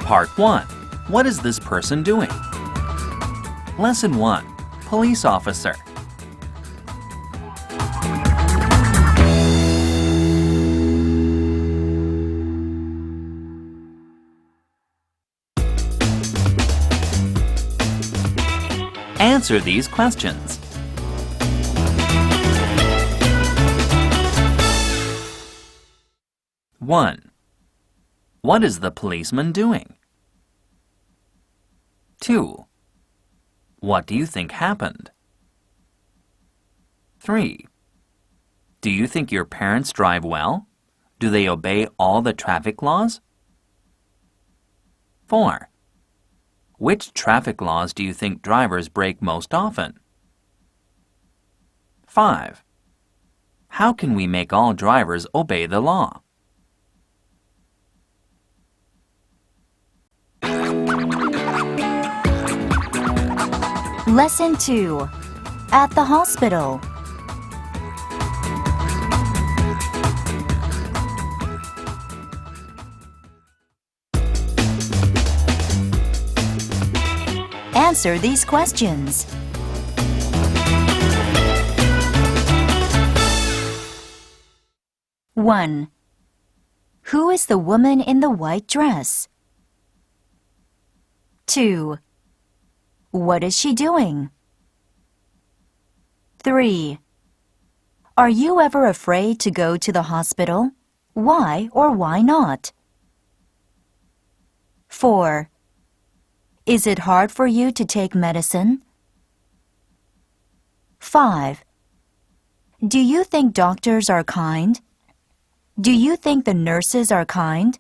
Part 1. What is this person doing? Lesson 1. Police officer. Answer these questions. 1. What is the policeman doing? 2. What do you think happened? 3. Do you think your parents drive well? Do they obey all the traffic laws? 4. Which traffic laws do you think drivers break most often? 5. How can we make all drivers obey the law? Lesson 2. At the hospital. Answer these questions. 1. Who is the woman in the white dress? 2. What is she doing? 3. Are you ever afraid to go to the hospital? Why or why not? 4. Is it hard for you to take medicine? 5. Do you think doctors are kind? Do you think the nurses are kind?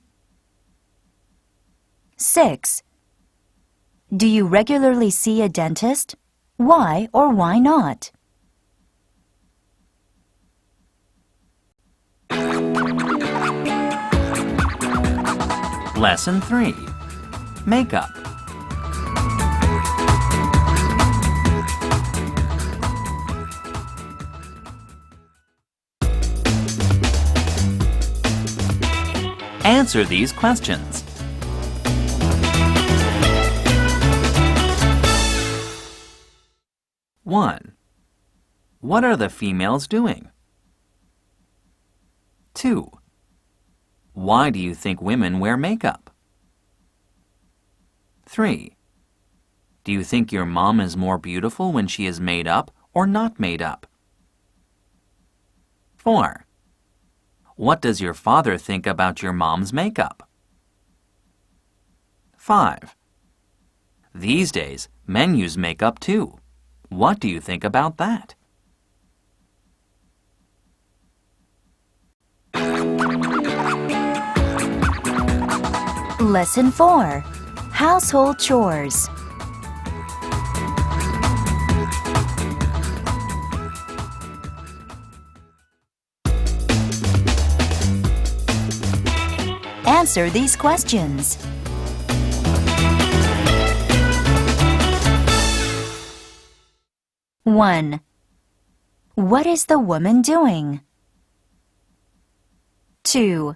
6. Do you regularly see a dentist? Why or why not? Lesson 3. Makeup. Answer these questions. 1. What are the females doing? 2. Why do you think women wear makeup? 3. Do you think your mom is more beautiful when she is made up or not made up? 4. What does your father think about your mom's makeup? 5. These days, men use makeup too. What do you think about that? Lesson 4. Household chores. Answer these questions. 1. What is the woman doing? 2.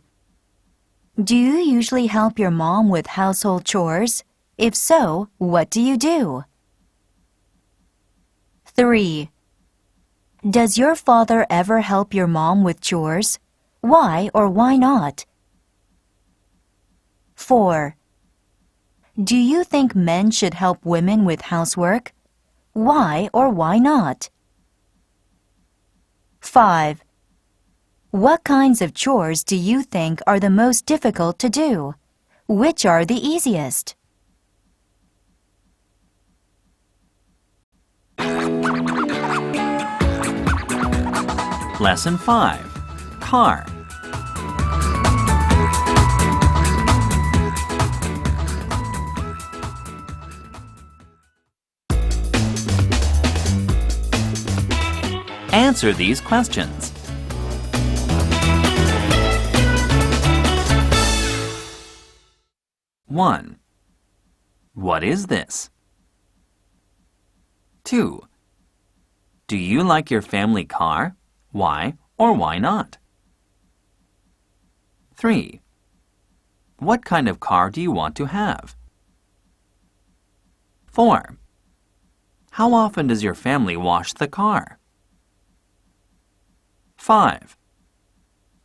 Do you usually help your mom with household chores? If so, what do you do? 3. Does your father ever help your mom with chores? Why or why not? 4. Do you think men should help women with housework? Why or why not? 5. What kinds of chores do you think are the most difficult to do? Which are the easiest? Lesson 5. Car. Answer these questions. 1. What is this? 2. Do you like your family car? Why or why not? 3. What kind of car do you want to have? 4. How often does your family wash the car? 5.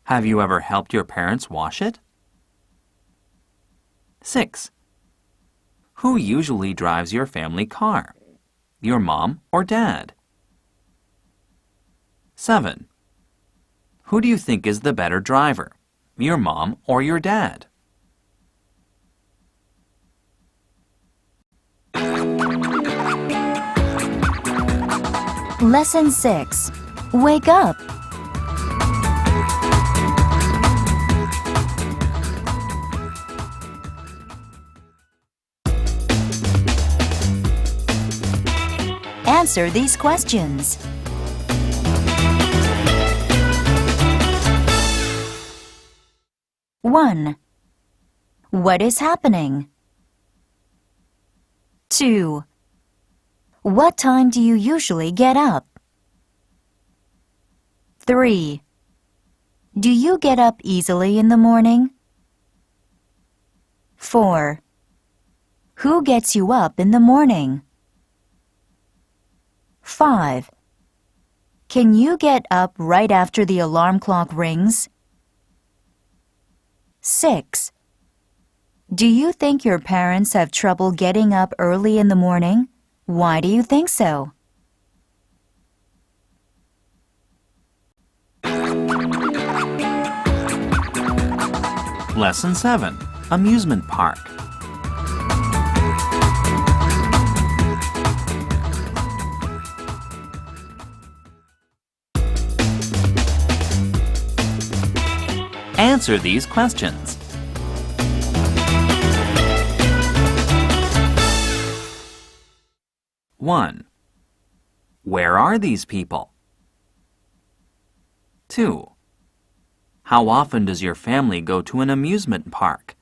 Have you ever helped your parents wash it? 6. Who usually drives your family car? Your mom or dad? 7. Who do you think is the better driver? Your mom or your dad? Lesson 6. Wake up. Answer these questions. 1. What is happening? 2. What time do you usually get up? 3. Do you get up easily in the morning? 4. Who gets you up in the morning? 5. Can you get up right after the alarm clock rings? 6. Do you think your parents have trouble getting up early in the morning? Why do you think so? Lesson 7. Amusement-Park. Answer these questions. 1. Where are these people? 2. How often does your family go to an amusement park?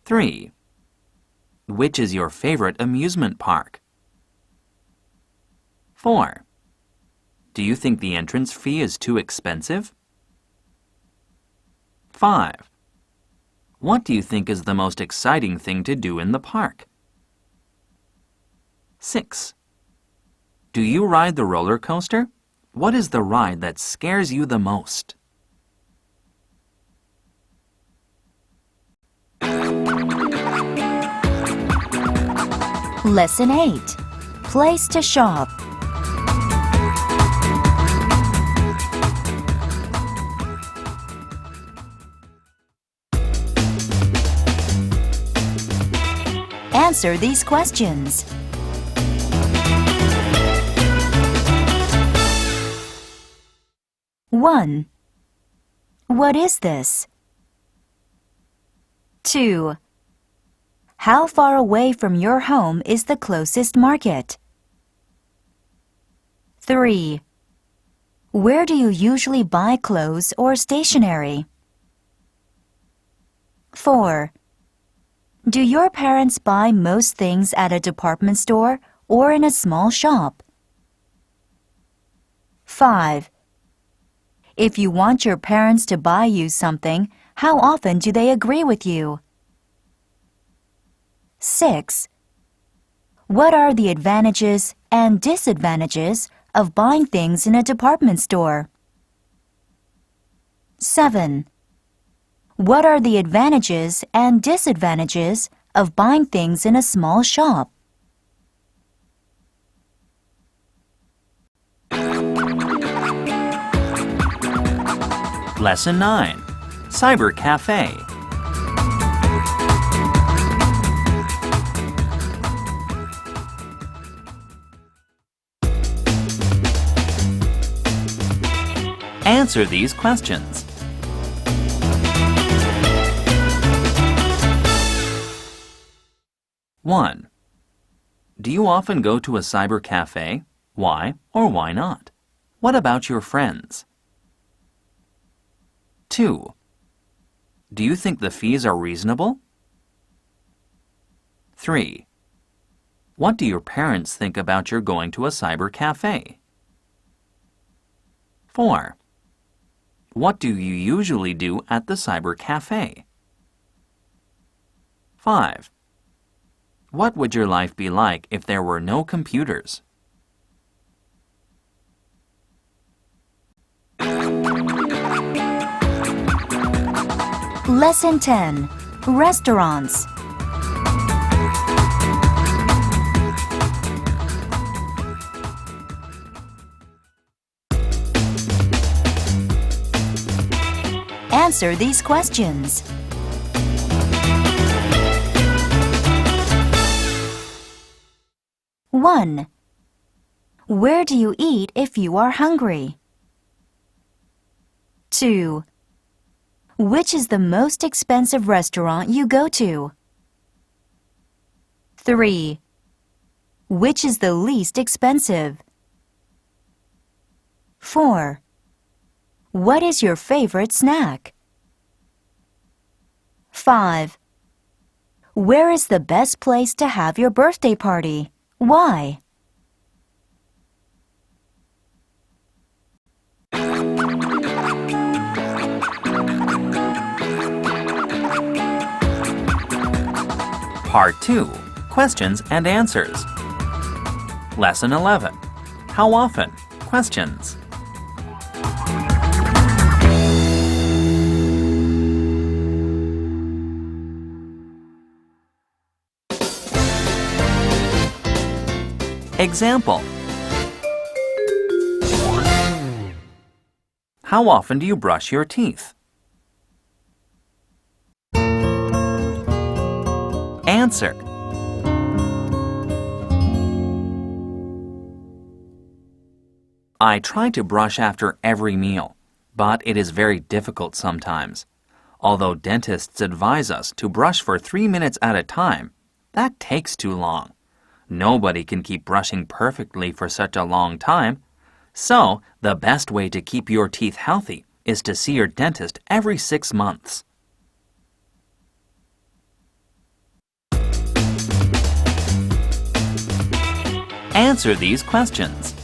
3. Which is your favorite amusement park? 4. Do you think the entrance fee is too expensive? 5. What do you think is the most exciting thing to do in the park? 6. Do you ride the roller coaster? What is the ride that scares you the most? Lesson 8. Place to shop. Answer these questions. 1. What is this? 2. How far away from your home is the closest market? 3. Where do you usually buy clothes or stationery? 4. Do your parents buy most things at a department store or in a small shop? 5. If you want your parents to buy you something, how often do they agree with you? 6. What are the advantages and disadvantages of buying things in a department store? 7. What are the advantages and disadvantages of buying things in a small shop? Lesson 9. Cyber Cafe. Answer these questions. 1. Do you often go to a cyber cafe? Why or why not? What about your friends? 2. Do you think the fees are reasonable? 3. What do your parents think about your going to a cyber cafe? 4. What do you usually do at the cyber cafe? 5. What would your life be like if there were no computers? Lesson 10. Restaurants. Answer these questions. 1. Where do you eat if you are hungry? 2. Which is the most expensive restaurant you go to? 3. Which is the least expensive? 4. What is your favorite snack? 5. Where is the best place to have your birthday party? Why? Part 2. Questions and Answers. Lesson 11. How often? Questions. Example. How often do you brush your teeth? Answer. I try to brush after every meal, but it is very difficult sometimes. Although dentists advise us to brush for 3 minutes at a time, that takes too long. Nobody can keep brushing perfectly for such a long time. So, the best way to keep your teeth healthy is to see your dentist every 6 months. Answer these questions.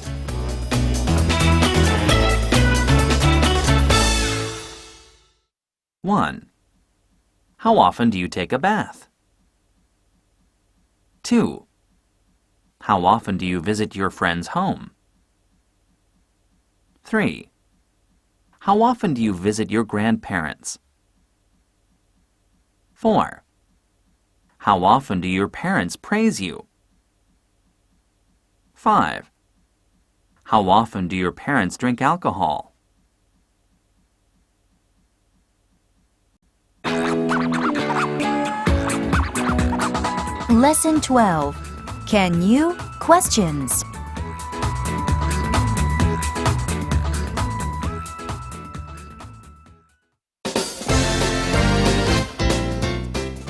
1. How often do you take a bath? 2. How often do you visit your friend's home? 3. How often do you visit your grandparents? 4. How often do your parents praise you? 5. How often do your parents drink alcohol? Lesson 12. Can you? Questions.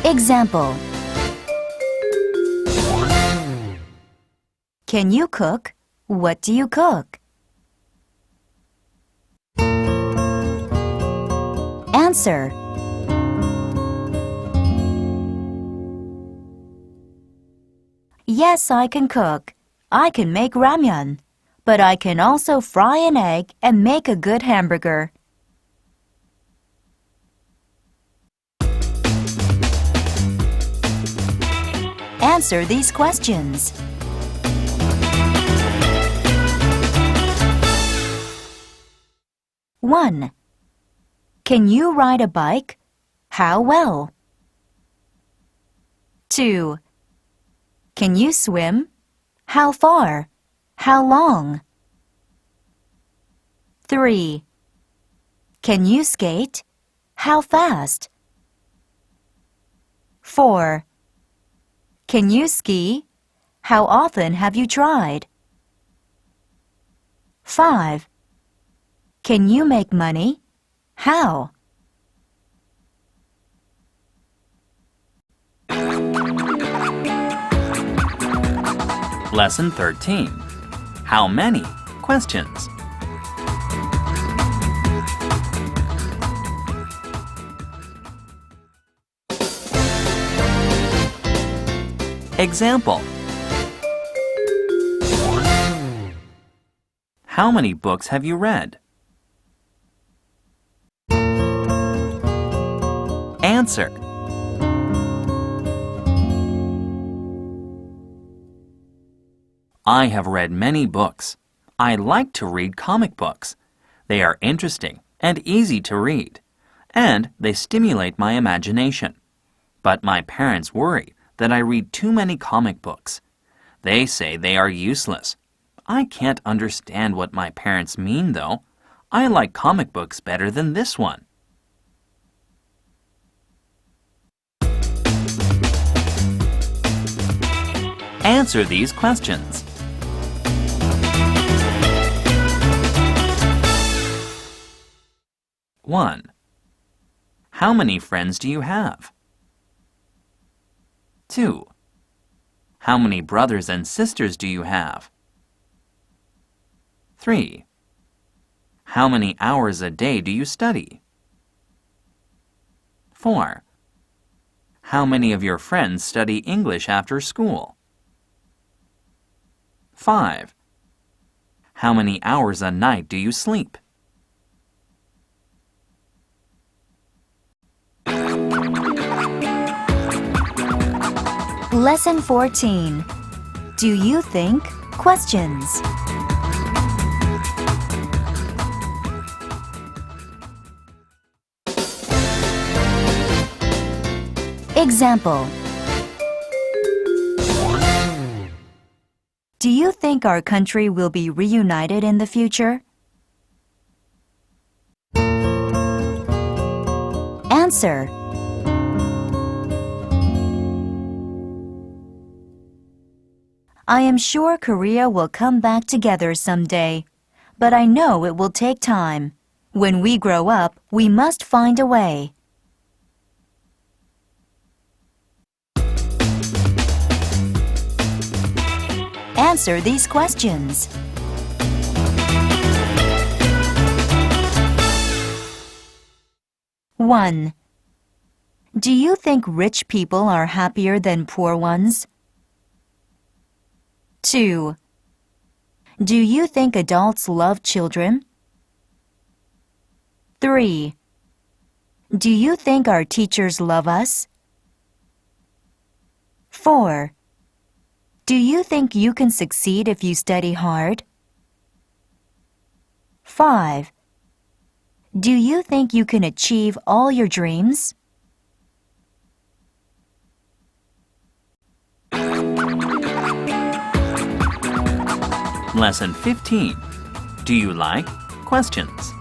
Example. Can you cook? What do you cook? Answer. Yes, I can cook. I can make ramyeon. But I can also fry an egg and make a good hamburger. Answer these questions. 1. Can you ride a bike? How well? 2. Can you swim? How far? How long? 3. Can you skate? How fast? 4. Can you ski? How often have you tried? 5. Can you make money? How? Lesson 13. How many? Questions. Example. How many books have you read? Answer. I have read many books. I like to read comic books. They are interesting and easy to read, and they stimulate my imagination. But my parents worry that I read too many comic books. They say they are useless. I can't understand what my parents mean, though. I like comic books better than this one. Answer these questions. 1. How many friends do you have? 2. How many brothers and sisters do you have? 3. How many hours a day do you study? 4. How many of your friends study English after school? 5. How many hours a night do you sleep? Lesson 14. Do you think? Questions. Example. Do you think our country will be reunited in the future? Answer. I am sure Korea will come back together someday, but I know it will take time. When we grow up, we must find a way. Answer these questions. One. Do you think rich people are happier than poor ones? 2. Do you think adults love children? 3. Do you think our teachers love us? 4. Do you think you can succeed if you study hard? 5. Do you think you can achieve all your dreams? Lesson 15. Do you like? Questions.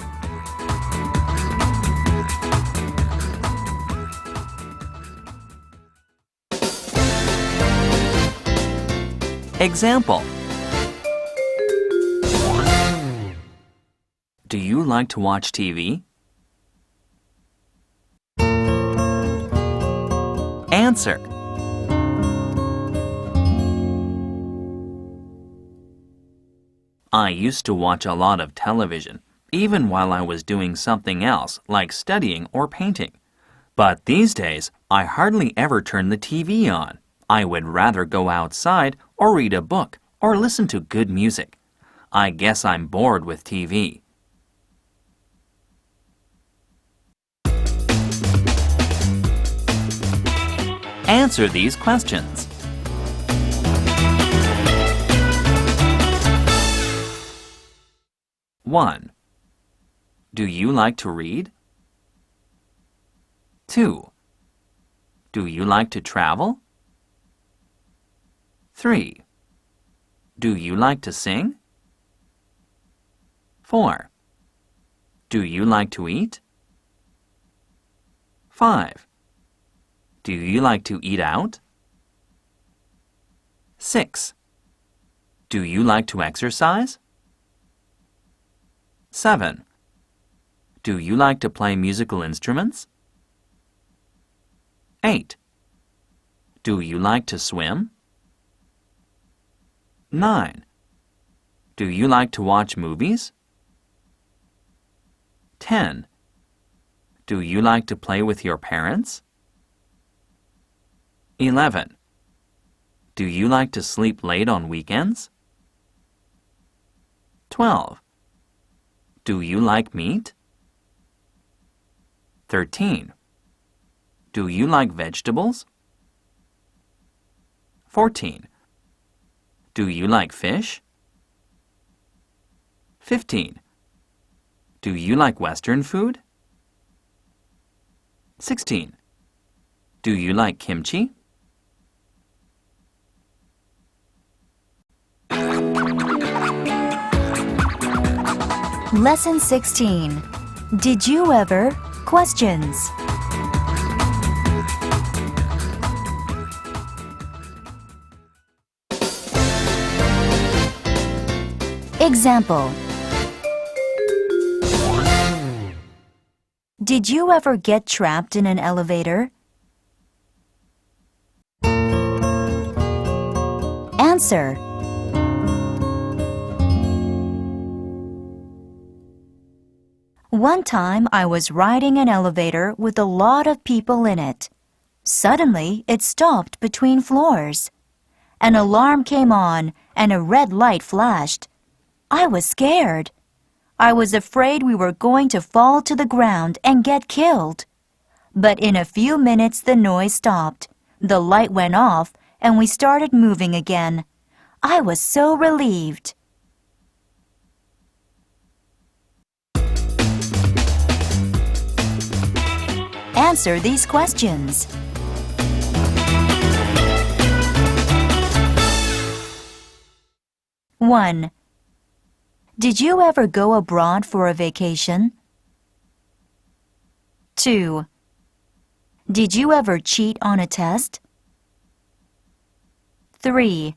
Example. Do you like to watch TV? Answer. I used to watch a lot of television, even while I was doing something else like studying or painting. But these days, I hardly ever turn the TV on. I would rather go outside or read a book or listen to good music. I guess I'm bored with TV. Answer these questions. 1. Do you like to read? 2. Do you like to travel? 3. Do you like to sing? 4. Do you like to eat? 5. Do you like to eat out? 6. Do you like to exercise? 7. Do you like to play musical instruments? 8. Do you like to swim? 9. Do you like to watch movies? 10. Do you like to play with your parents? 11. Do you like to sleep late on weekends? 12. Do you like meat? 13. Do you like vegetables? 14. Do you like fish? 15. Do you like Western food? 16. Do you like kimchi? Lesson 16. Did you ever? Questions. Example. Did you ever get trapped in an elevator? Answer. One time I was riding an elevator with a lot of people in it. Suddenly, it stopped between floors. An alarm came on and a red light flashed. I was scared. I was afraid we were going to fall to the ground and get killed. But in a few minutes the noise stopped. The light went off and we started moving again. I was so relieved. Answer these questions. 1. Did you ever go abroad for a vacation? 2. Did you ever cheat on a test? 3.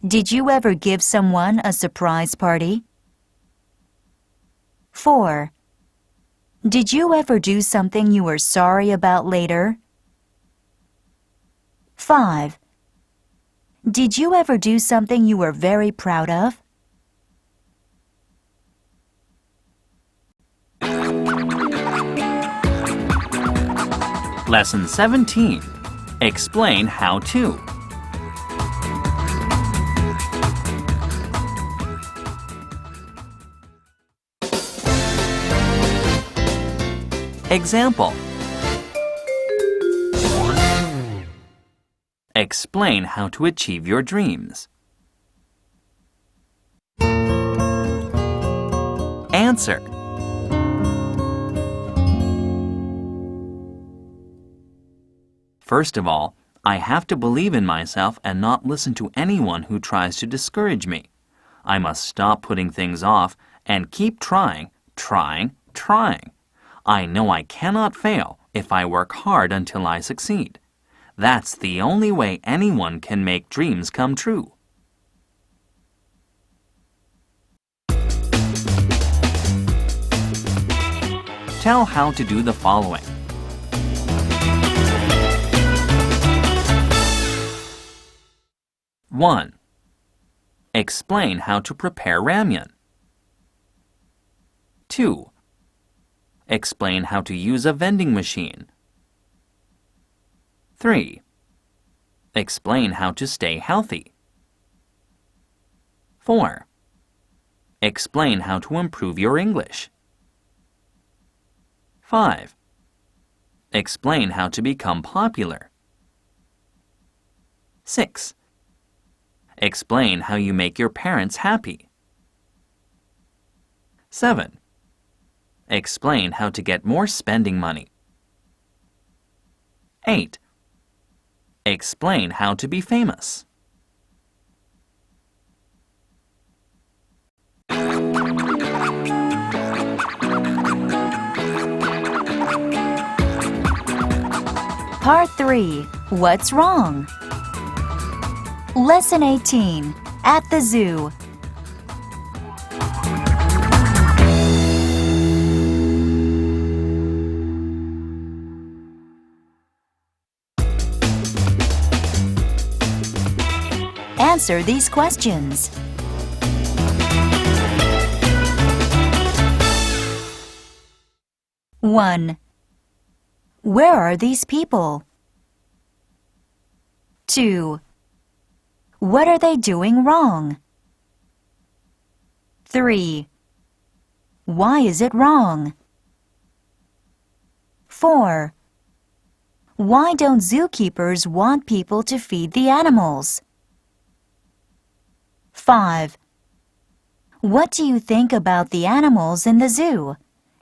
Did you ever give someone a surprise party? 4. Did you ever do something you were sorry about later? 5. Did you ever do something you were very proud of? Lesson 17. Explain how to. Example. Explain how to achieve your dreams. Answer. First of all, I have to believe in myself and not listen to anyone who tries to discourage me. I must stop putting things off and keep trying. I know I cannot fail if I work hard until I succeed. That's the only way anyone can make dreams come true. Tell how to do the following. 1. Explain how to prepare ramyun. 2. Explain how to use a vending machine. 3. Explain how to stay healthy. 4. Explain how to improve your English. 5. Explain how to become popular. 6. Explain how you make your parents happy. 7. Explain how to get more spending money. 8. Explain how to be famous. Part 3. What's wrong? Lesson 18. At the zoo. Answer these questions. 1. Where are these people? 2. What are they doing wrong? 3. Why is it wrong? 4. Why don't zookeepers want people to feed the animals? 5. What do you think about the animals in the zoo?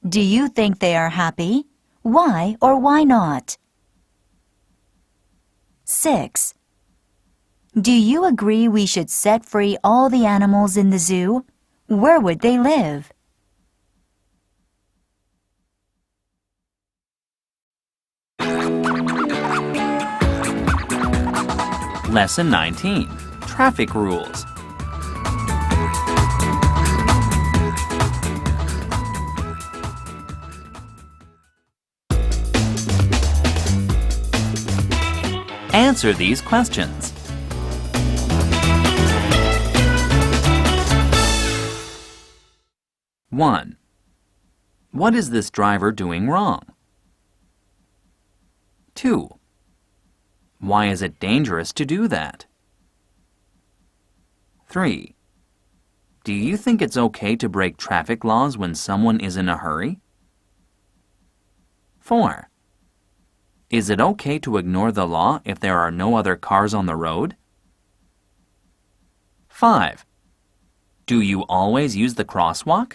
Do you think they are happy? Why or why not? 6. Do you agree we should set free all the animals in the zoo? Where would they live? Lesson 19. Traffic Rules. Answer these questions. 1. What is this driver doing wrong? 2. Why is it dangerous to do that? 3. Do you think it's okay to break traffic laws when someone is in a hurry? 4. Is it okay to ignore the law if there are no other cars on the road? 5. Do you always use the crosswalk?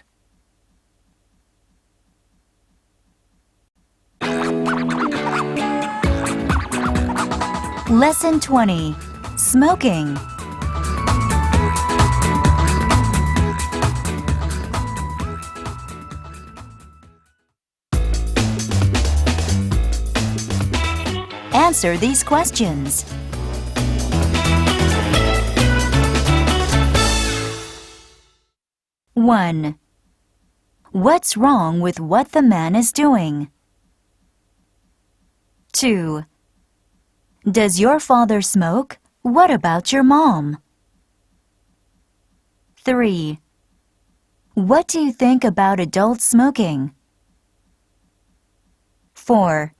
Lesson 20. Smoking. Answer these questions. 1. What's wrong with what the man is doing? 2. Does your father smoke? What about your mom? 3. What do you think about adult smoking? 4.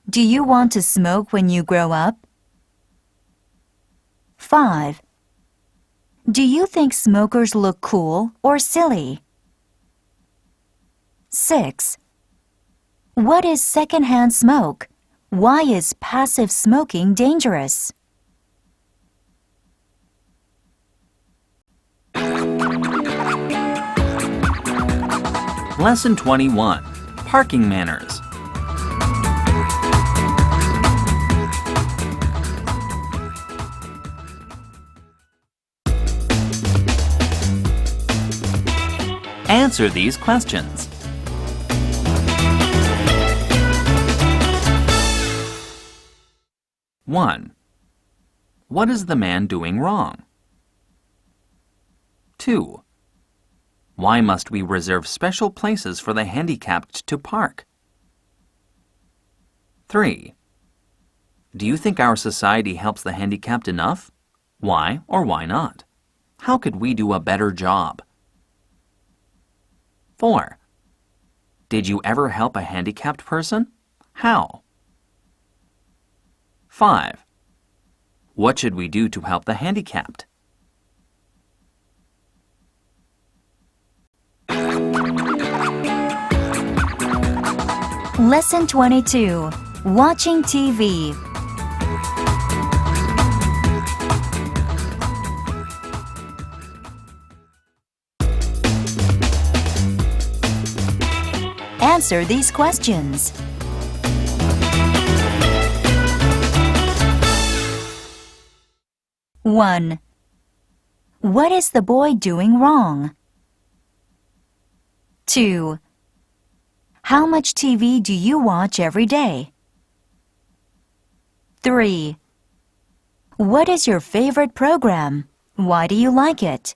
Do you want to smoke when you grow up? 5. Do you think smokers look cool or silly? 6. What is secondhand smoke? Why is passive smoking dangerous? Lesson 21. Parking Manners. Answer these questions. 1. What is the man doing wrong? 2. Why must we reserve special places for the handicapped to park? 3. Do you think our society helps the handicapped enough? Why or why not? How could we do a better job? 4. Did you ever help a handicapped person? How? 5. What should we do to help the handicapped? Lesson 22. Watching TV. Answer these questions. 1. What is the boy doing wrong? 2. How much TV do you watch every day? 3. What is your favorite program? Why do you like it?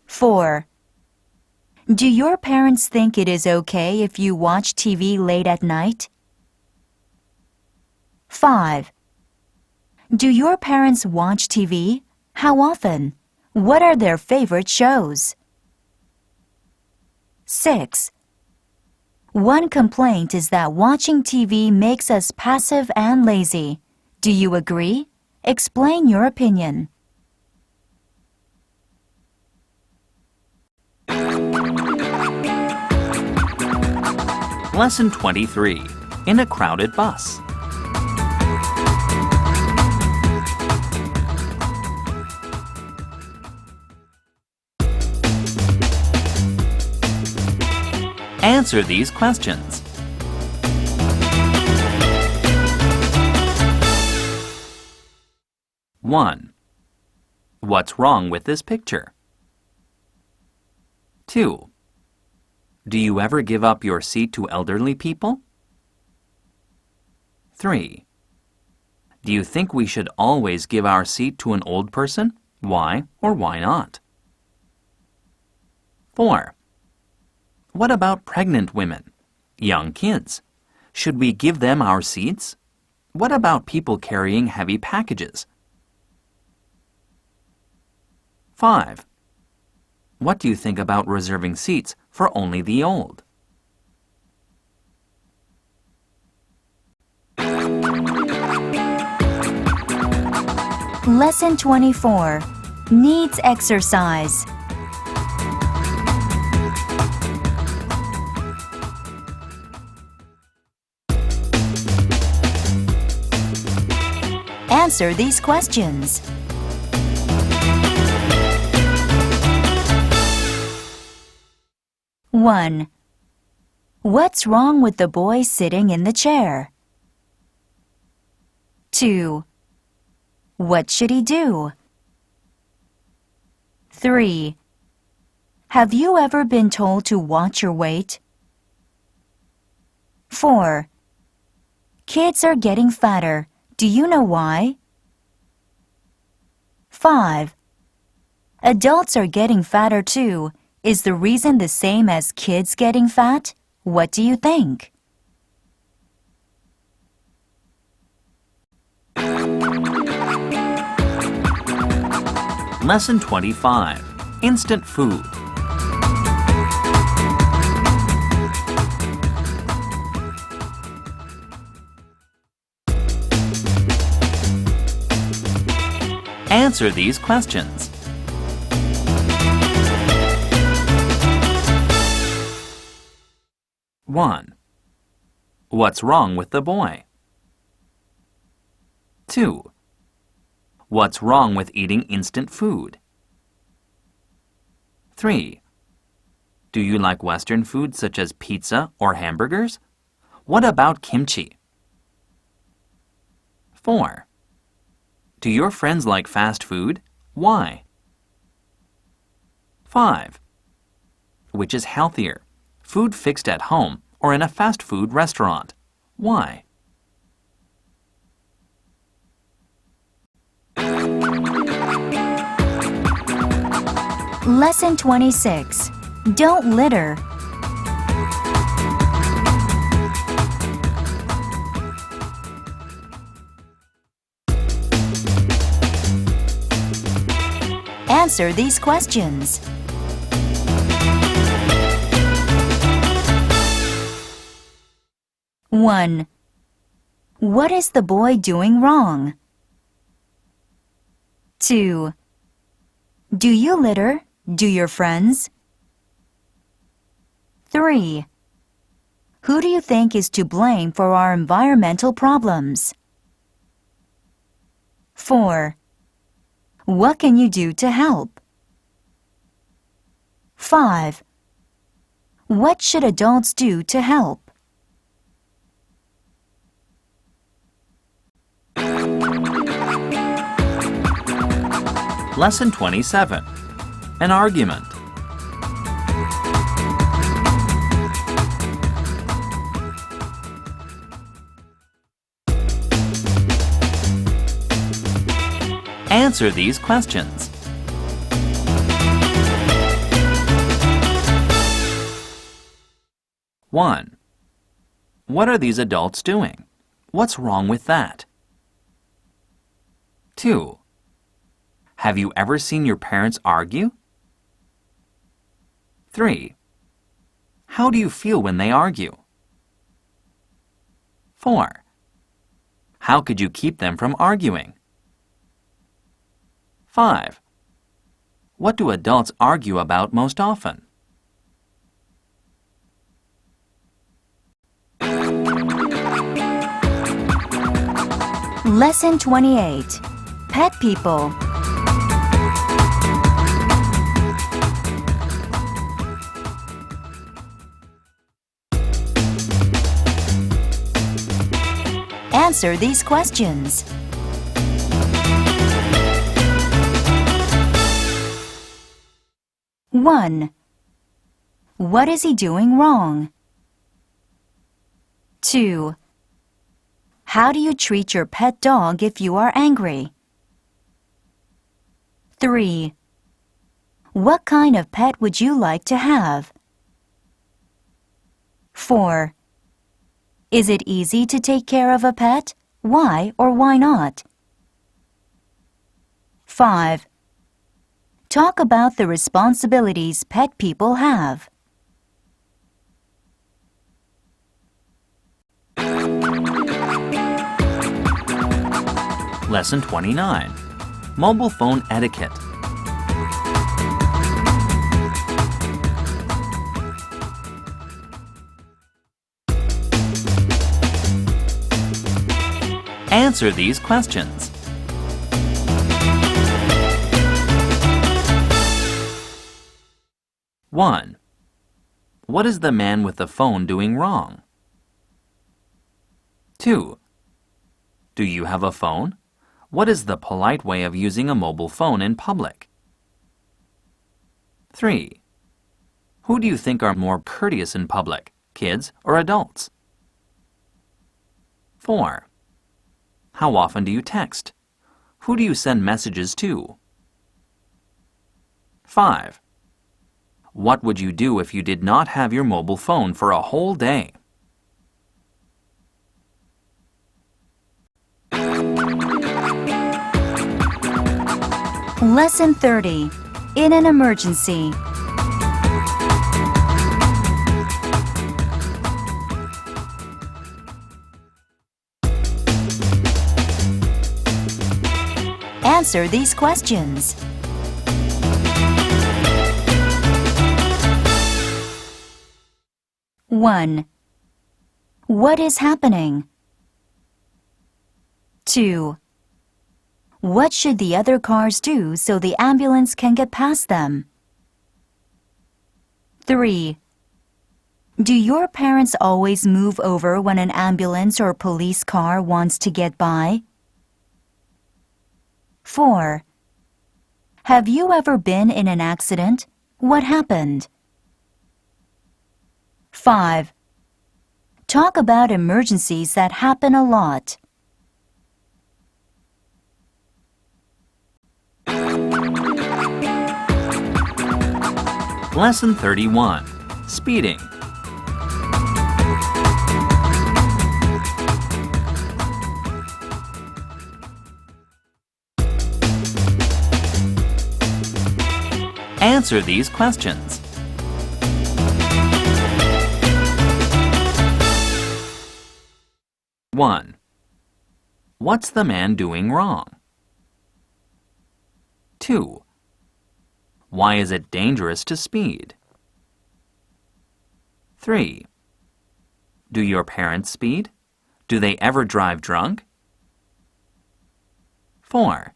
4. Do your parents think it is okay if you watch TV late at night? 5. Do your parents watch TV? How often? What are their favorite shows? 6. One complaint is that watching TV makes us passive and lazy. Do you agree? Explain your opinion. Lesson 23. in a crowded bus? Answer these questions. 1. What's wrong with this picture? 2. Do you ever give up your seat to elderly people? 3. Do you think we should always give our seat to an old person? Why or why not? 4. What about pregnant women? Young kids? Should we give them our seats? What about people carrying heavy packages? 5. What do you think about reserving seats for only the old? Lesson 24. Needs exercise. Answer these questions. 1. What's wrong with the boy sitting in the chair? 2. What should he do? 3. Have you ever been told to watch your weight? 4. Kids are getting fatter. Do you know why? 5. Adults are getting fatter too. Is the reason the same as kids getting fat? What do you think? Lesson 25. Instant food. Answer these questions. 1. What's wrong with the boy? 2. What's wrong with eating instant food? 3. Do you like Western food such as pizza or hamburgers? What about kimchi? 4. Do your friends like fast food? Why? 5. Which is healthier, food fixed at home or in a fast food restaurant? Why? Lesson 26. Don't litter. Answer these questions. 1. What is the boy doing wrong? 2. Do you litter? Do your friends? 3. Who do you think is to blame for our environmental problems? 4. What can you do to help? 5. What should adults do to help? Lesson 27. An argument. Answer these questions. 1. What are these adults doing? What's wrong with that? 2. Have you ever seen your parents argue? 3. How do you feel when they argue? 4. How could you keep them from arguing? 5. What do adults argue about most often? Lesson 28. Pet People. Answer these questions. 1. What is he doing wrong? 2. How do you treat your pet dog if you are angry? 3. What kind of pet would you like to have? 4. Is it easy to take care of a pet? Why or why not? 5. Talk about the responsibilities pet people have. Lesson 29. Mobile phone etiquette. Answer these questions. 1. What is the man with the phone doing wrong? 2. Do you have a phone? What is the polite way of using a mobile phone in public? 3. Who do you think are more courteous in public, kids or adults? 4. How often do you text? Who do you send messages to? 5. What would you do if you did not have your mobile phone for a whole day? Lesson 30. In an emergency. Answer these questions. 1. What is happening? 2. What should the other cars do so the ambulance can get past them? 3. Do your parents always move over when an ambulance or police car wants to get by? 4. Have you ever been in an accident? What happened? 5. Talk about emergencies that happen a lot. Lesson 31. Speeding. Answer these questions. 1. What's the man doing wrong? 2. Why is it dangerous to speed? 3. Do your parents speed? Do they ever drive drunk? 4.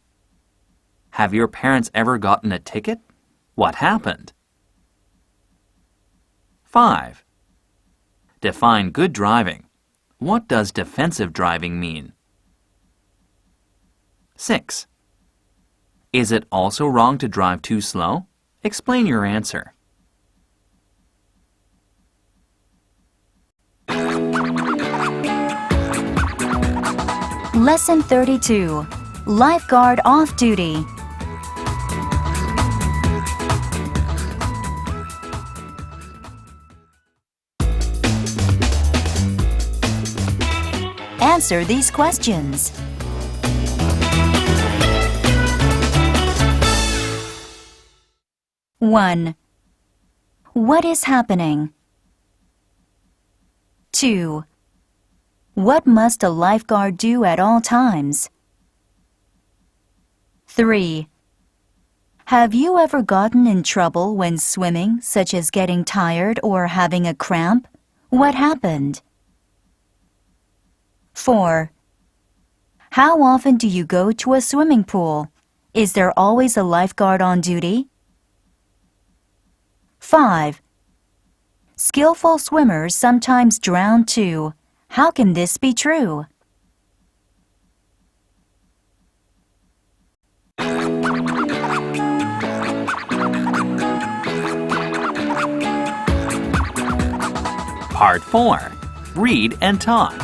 Have your parents ever gotten a ticket? What happened? 5. Define good driving. What does defensive driving mean? 6. Is it also wrong to drive too slow? Explain your answer. Lesson 32. Lifeguard off duty. Answer these questions. 1. What is happening? 2. What must a lifeguard do at all times? 3. Have you ever gotten in trouble when swimming, such as getting tired or having a cramp? What happened? 4. How often do you go to a swimming pool? Is there always a lifeguard on duty? 5. Skillful swimmers sometimes drown too. How can this be true? Part 4. Read and talk.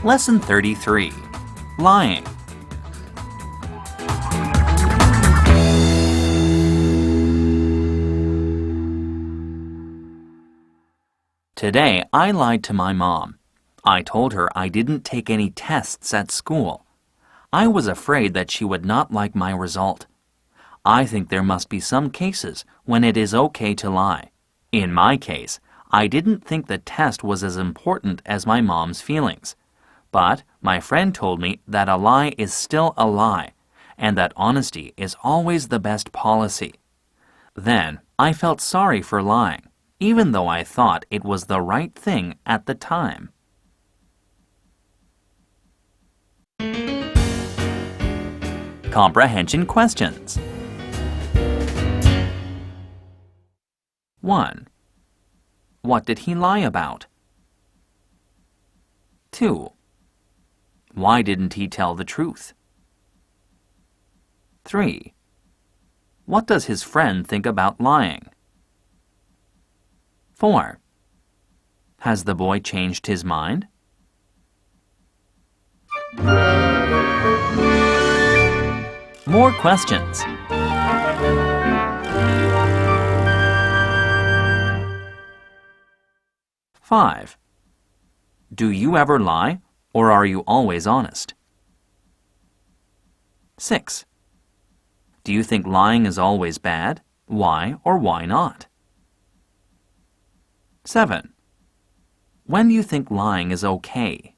Lesson 33. Lying. Today, I lied to my mom. I told her I didn't take any tests at school. I was afraid that she would not like my result. I think there must be some cases when it is okay to lie. In my case, I didn't think the test was as important as my mom's feelings. But my friend told me that a lie is still a lie, and that honesty is always the best policy. Then, I felt sorry for lying, even though I thought it was the right thing at the time. Comprehension questions. 1. What did he lie about? 2. Why didn't he tell the truth? 3. What does his friend think about lying? 4. Has the boy changed his mind? More questions. 5. Do you ever lie, or are you always honest? 6. Do you think lying is always bad? Why or why not? 7. When do you think lying is okay?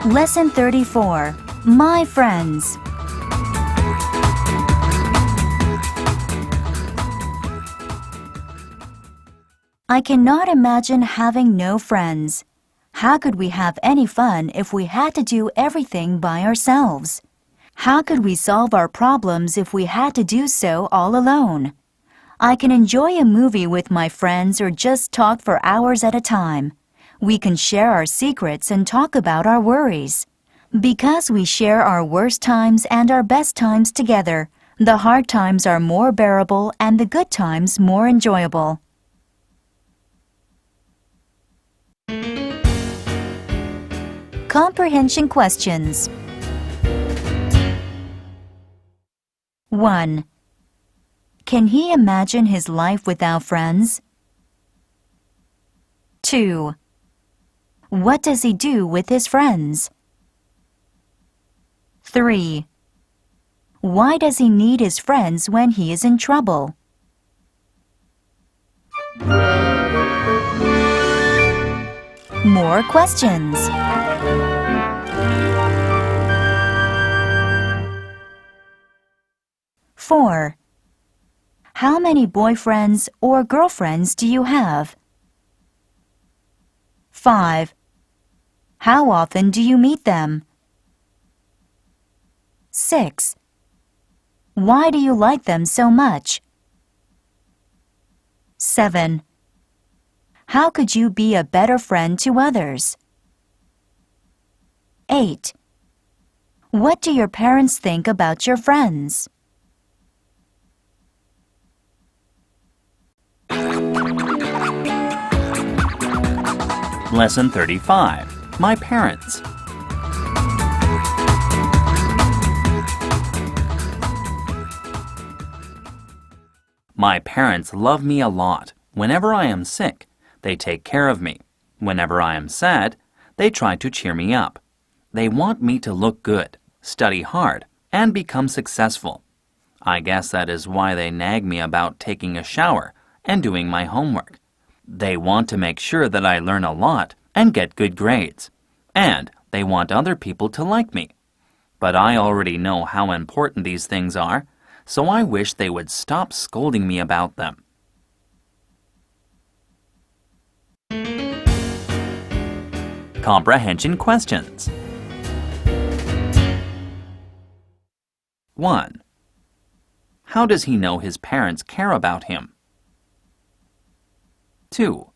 Lesson 34. My friends. I cannot imagine having no friends. How could we have any fun if we had to do everything by ourselves? How could we solve our problems if we had to do so all alone? I can enjoy a movie with my friends or just talk for hours at a time. We can share our secrets and talk about our worries. Because we share our worst times and our best times together, the hard times are more bearable and the good times more enjoyable. Comprehension questions. 1. Can he imagine his life without friends? 2. What does he do with his friends? 3. Why does he need his friends when he is in trouble? More questions. 4. How many boyfriends or girlfriends do you have? 5. How often do you meet them? 6. Why do you like them so much? 7. How could you be a better friend to others? 8. What do your parents think about your friends? Lesson 35. My parents. My parents love me a lot. Whenever I am sick, they take care of me. Whenever I am sad, they try to cheer me up. They want me to look good, study hard, and become successful. I guess that is why they nag me about taking a shower and doing my homework. They want to make sure that I learn a lot and get good grades. And they want other people to like me. But I already know how important these things are, so I wish they would stop scolding me about them. Comprehension Questions. 1. How does he know his parents care about him? 2.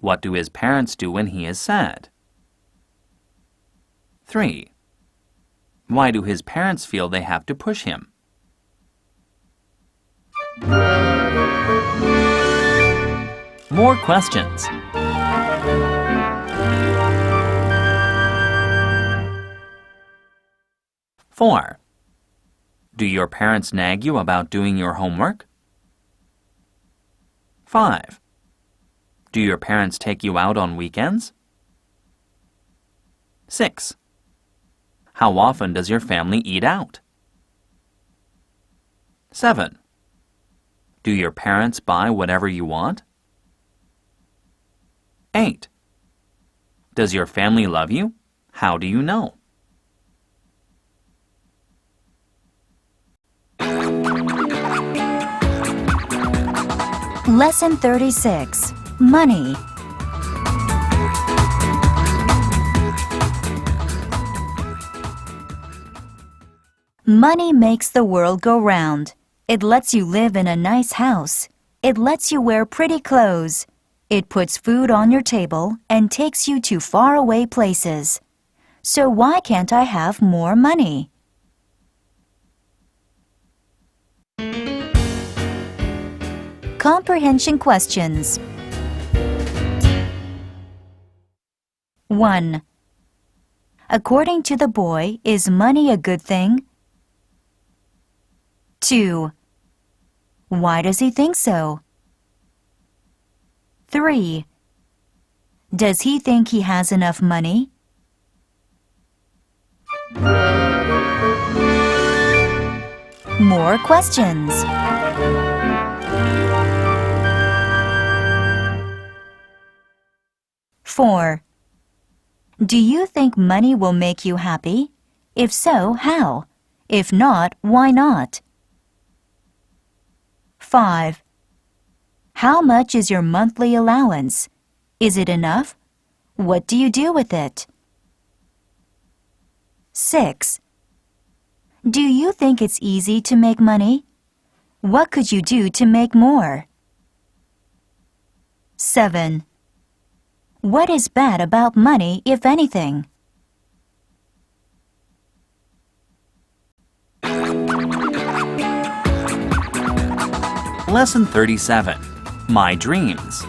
What do his parents do when he is sad? 3. Why do his parents feel they have to push him? More questions. 4. Do your parents nag you about doing your homework? 5. Do your parents take you out on weekends? 6. How often does your family eat out? 7. Do your parents buy whatever you want? 8. Does your family love you? How do you know? Lesson 36. Money. Money makes the world go round. It lets you live in a nice house. It lets you wear pretty clothes. It puts food on your table and takes you to faraway places. So why can't I have more money? Comprehension questions. 1. According to the boy, is money a good thing? 2. Why does he think so? 3. Does he think he has enough money? More questions. 4. Do you think money will make you happy? If so, how? If not, why not? 5. How much is your monthly allowance? Is it enough? What do you do with it? 6. Do you think it's easy to make money? What could you do to make more? 7. What is bad about money, if anything? Lesson 37. My Dreams.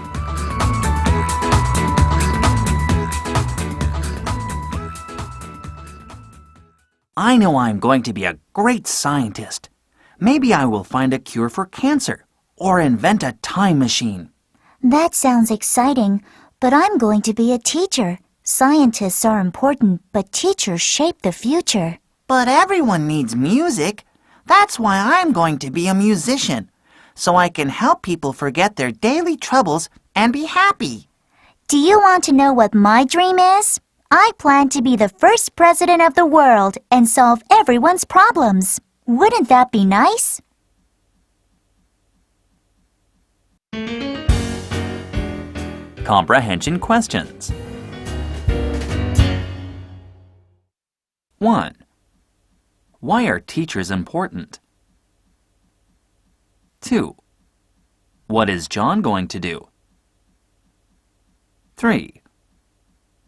I know I'm going to be a great scientist. Maybe I will find a cure for cancer or invent a time machine. That sounds exciting, but I'm going to be a teacher. Scientists are important, but teachers shape the future. But everyone needs music. That's why I'm going to be a musician, so I can help people forget their daily troubles and be happy. Do you want to know what my dream is? I plan to be the first president of the world and solve everyone's problems. Wouldn't that be nice? Comprehension questions. 1. Why are teachers important? 2. What is John going to do? 3.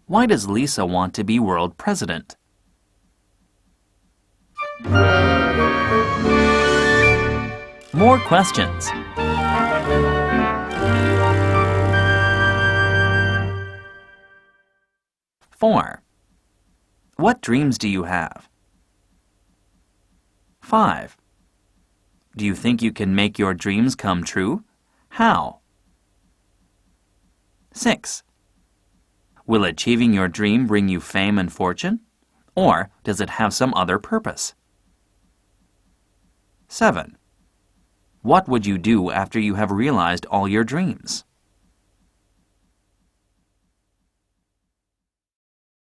Why does Lisa want to be world president? More questions. 4. What dreams do you have? 5. Do you think you can make your dreams come true? How? 6. Will achieving your dream bring you fame and fortune? Or does it have some other purpose? 7. What would you do after you have realized all your dreams?